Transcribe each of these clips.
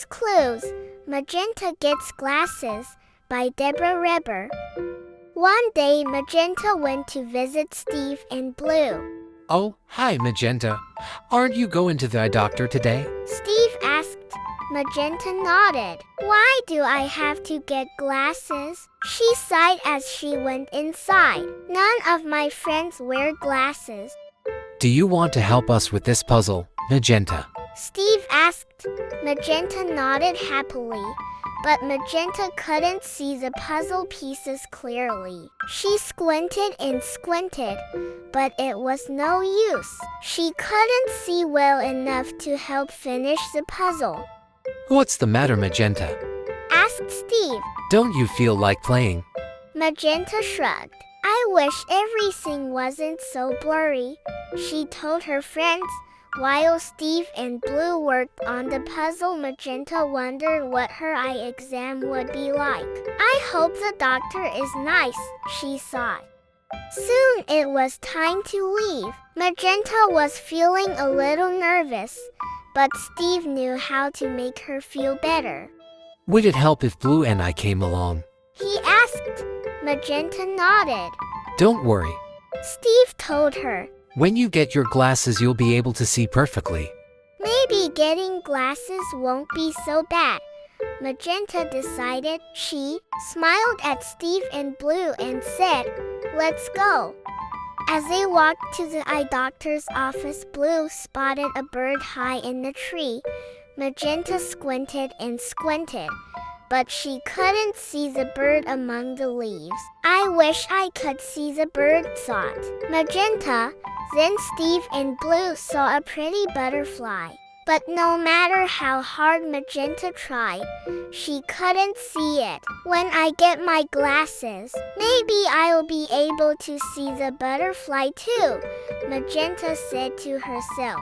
6 clues. Magenta gets glasses by Deborah Reber. One day, Magenta went to visit Steve and Blue. Oh, hi, Magenta. Aren't you going to the eye doctor today? Steve asked. Magenta nodded. Why do I have to get glasses? She sighed as she went inside. None of my friends wear glasses. Do you want to help us with this puzzle, Magenta? Steve asked. Magenta nodded happily, but Magenta couldn't see the puzzle pieces clearly. She squinted and squinted, but it was no use. She couldn't see well enough to help finish the puzzle. What's the matter, Magenta? Asked Steve. Don't you feel like playing? Magenta shrugged. I wish everything wasn't so blurry, she told her friends. While Steve and Blue worked on the puzzle, Magenta wondered what her eye exam would be like. I hope the doctor is nice, she thought. Soon it was time to leave. Magenta was feeling a little nervous, but Steve knew how to make her feel better. Would it help if Blue and I came along? He asked. Magenta nodded. Don't worry. Steve told her. When you get your glasses, you'll be able to see perfectly. Maybe getting glasses won't be so bad, Magenta decided. She smiled at Steve and Blue and said, Let's go. As they walked to the eye doctor's office, Blue spotted a bird high in the tree. Magenta squinted and squinted, but she couldn't see the bird among the leaves. I wish I could see the bird, thought Magenta. Then Steve and Blue saw a pretty butterfly. But no matter how hard Magenta tried, she couldn't see it. When I get my glasses, maybe I'll be able to see the butterfly too, Magenta said to herself.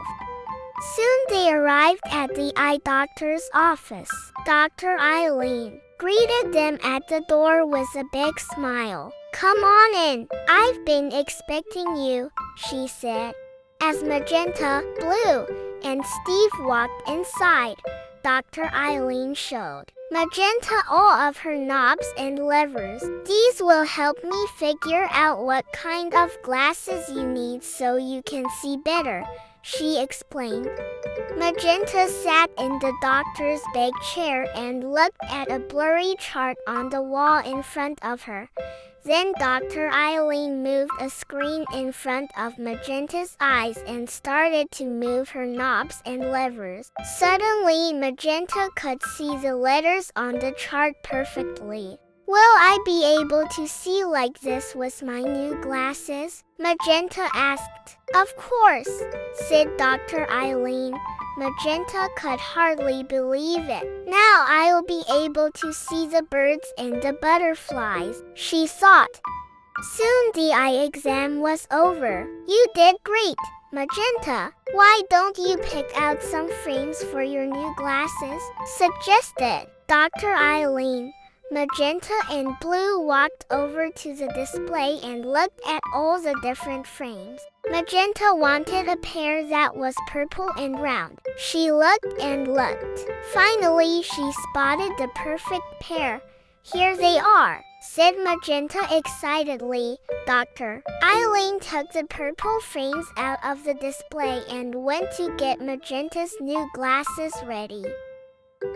Soon they arrived at the eye doctor's office. Dr. Eileen greeted them at the door with a big smile. Come on in. I've been expecting you, she said. As Magenta, Blue, and Steve walked inside, Dr. Eileen showed Magenta all of her knobs and levers. These will help me figure out what kind of glasses you need so you can see better, she explained. Magenta sat in the doctor's big chair and looked at a blurry chart on the wall in front of her. Then Dr. Eileen moved a screen in front of Magenta's eyes and started to move her knobs and levers. Suddenly, Magenta could see the letters on the chart perfectly. Will I be able to see like this with my new glasses? Magenta asked. Of course, said Dr. Eileen. Magenta could hardly believe it. Now I'll be able to see the birds and the butterflies, she thought. Soon the eye exam was over. You did great, Magenta. Why don't you pick out some frames for your new glasses? Suggested Dr. Eileen. Magenta and Blue walked over to the display and looked at all the different frames. Magenta wanted a pair that was purple and round. She looked and looked. Finally, she spotted the perfect pair. Here they are, said Magenta excitedly. Dr. Eileen took the purple frames out of the display and went to get Magenta's new glasses ready.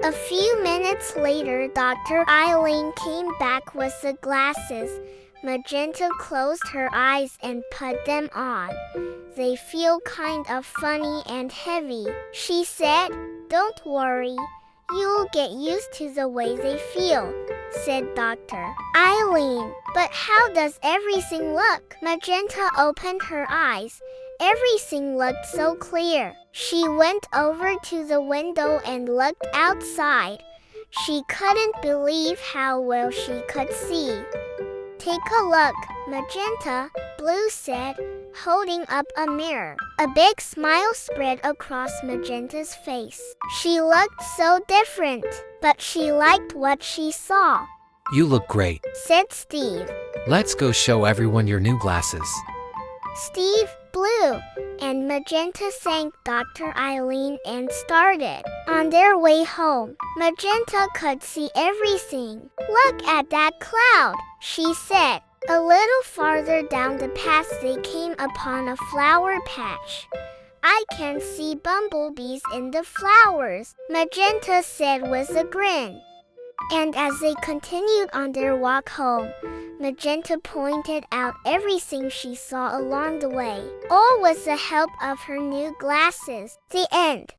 A few minutes later, Dr. Eileen came back with the glasses. Magenta closed her eyes and put them on. They feel kind of funny and heavy, she said. Don't worry, you'll get used to the way they feel, said Dr. Eileen. But how does everything look? Magenta opened her eyes. Everything looked so clear. She went over to the window and looked outside. She couldn't believe how well she could see. Take a look, Magenta, Blue said, holding up a mirror. A big smile spread across Magenta's face. She looked so different, but she liked what she saw. You look great, said Steve. Let's go show everyone your new glasses. Steve, Blue and Magenta thanked Dr. Eileen and started on their way home. Magenta could see everything. "Look at that cloud," she said. A little farther down the path they came upon a flower patch. "I can see bumblebees in the flowers," Magenta said with a grin. And as they continued on their walk home, Magenta pointed out everything she saw along the way, all with the help of her new glasses. The end.